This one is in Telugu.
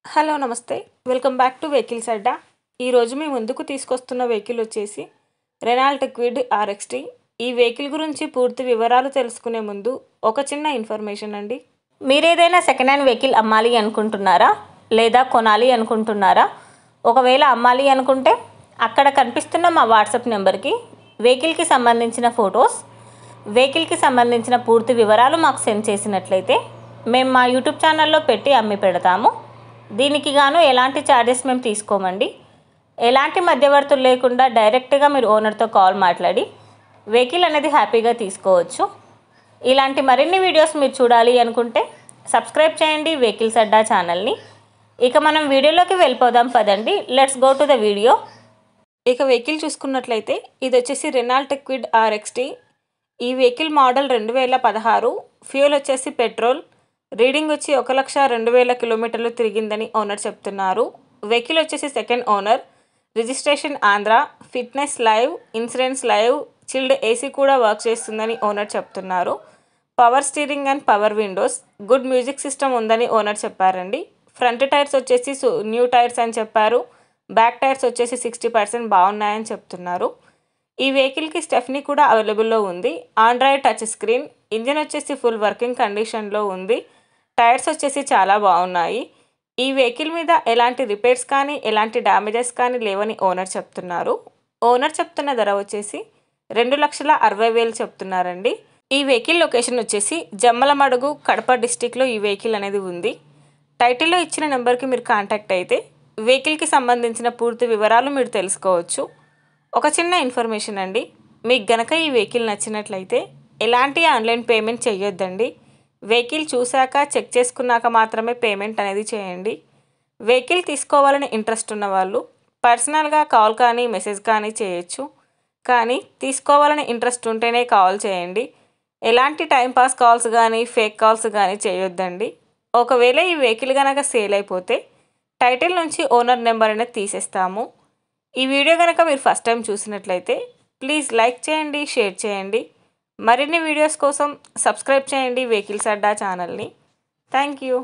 హలో నమస్తే వెల్కమ్ బ్యాక్ టు వెహికల్స్ అడ్డా. ఈరోజు మీ ముందుకు తీసుకొస్తున్న వెహికల్ వచ్చేసి రెనాల్ట్ క్విడ్ RXT. ఈ వెహికల్ గురించి పూర్తి వివరాలు తెలుసుకునే ముందు ఒక చిన్న ఇన్ఫర్మేషన్ అండి. మీరేదైనా సెకండ్ హ్యాండ్ వెహికల్ అమ్మాలి అనుకుంటున్నారా లేదా కొనాలి అనుకుంటున్నారా? ఒకవేళ అమ్మాలి అనుకుంటే అక్కడ కనిపిస్తున్న మా వాట్సాప్ నెంబర్కి వెహికల్కి సంబంధించిన ఫొటోస్, వెహికల్కి సంబంధించిన పూర్తి వివరాలు మాకు సెండ్ చేసినట్లయితే మేము మా యూట్యూబ్ ఛానల్లో పెట్టి అమ్మి పెడతాము. దీనికి గాను ఎలాంటి ఛార్జెస్ మేము తీసుకోమండి. ఎలాంటి మధ్యవర్తులు లేకుండా డైరెక్ట్గా మీరు ఓనర్తో కాల్ మాట్లాడి వెహికల్ అనేది హ్యాపీగా తీసుకోవచ్చు. ఇలాంటి మరిన్ని వీడియోస్ మీరు చూడాలి అనుకుంటే సబ్స్క్రైబ్ చేయండి వెహికల్స్ అడ్డా ఛానల్ని. ఇక మనం వీడియోలోకి వెళ్ళిపోదాం పదండి. Let's go to the video. ఇక వెహికల్ చూసుకున్నట్లయితే ఇది వచ్చేసి రెనాల్ట్ క్విడ్ RXT. ఈ వెహికల్ మోడల్ 2016. ఫ్యూల్ వచ్చేసి పెట్రోల్. రీడింగ్ వచ్చి 1,02,000 కిలోమీటర్లు తిరిగిందని ఓనర్ చెప్తున్నారు. వెహికల్ వచ్చేసి second owner. Registration Andhra. Fitness live, insurance live, chilled AC కూడా వర్క్ చేస్తుందని ఓనర్ చెప్తున్నారు. Power steering and power Windows, good music system ఉందని ఓనర్ చెప్పారండి. ఫ్రంట్ టైర్స్ వచ్చేసి న్యూ టైర్స్ అని చెప్పారు. బ్యాక్ టైర్స్ వచ్చేసి 60% బాగున్నాయని చెప్తున్నారు. ఈ వెహికల్కి స్టెఫ్నీ కూడా అవైలబుల్లో ఉంది. Android touch screen. ఇంజిన్ వచ్చేసి ఫుల్ వర్కింగ్ కండిషన్లో ఉంది. టైర్స్ వచ్చేసి చాలా బాగున్నాయి. ఈ వెహికల్ మీద ఎలాంటి రిపేర్స్ కానీ ఎలాంటి డ్యామేజెస్ కానీ లేవని ఓనర్ చెప్తున్నారు. ఓనర్ చెప్తున్న ధర వచ్చేసి 2,60,000 చెప్తున్నారండి. ఈ వెహికల్ లొకేషన్ వచ్చేసి జమ్మలమడుగు, కడప డిస్టిక్లో ఈ వెహికల్ అనేది ఉంది. టైటిల్లో ఇచ్చిన నెంబర్కి మీరు కాంటాక్ట్ అయితే వెహికల్కి సంబంధించిన పూర్తి వివరాలు మీరు తెలుసుకోవచ్చు. ఒక చిన్న ఇన్ఫర్మేషన్ అండి, మీకు గనక ఈ వెహికల్ నచ్చినట్లయితే ఎలాంటి ఆన్లైన్ పేమెంట్ చేయొద్దండి. వెహికల్ చూశాక చెక్ చేసుకున్నాక మాత్రమే పేమెంట్ అనేది చేయండి. వెహికల్ తీసుకోవాలని ఇంట్రెస్ట్ ఉన్న వాళ్ళు పర్సనల్గా కాల్ కానీ మెసేజ్ కానీ చేయొచ్చు. కానీ తీసుకోవాలని ఇంట్రెస్ట్ ఉంటేనే కాల్ చేయండి. ఎలాంటి టైంపాస్ కాల్స్ కానీ ఫేక్ కాల్స్ కానీ చేయొద్దండి. ఒకవేళ ఈ వెహికల్ కనుక సేల్ అయిపోతే టైటిల్ నుంచి ఓనర్ నెంబర్ అనేది తీసేస్తాము. ఈ వీడియో కనుక మీరు ఫస్ట్ టైం చూసినట్లయితే ప్లీజ్ లైక్ చేయండి, షేర్ చేయండి. మరిన్ని వీడియోస్ కోసం సబ్స్క్రైబ్ చేయండి వెహికల్స్ అడ్డా ఛానల్ని. Thank you.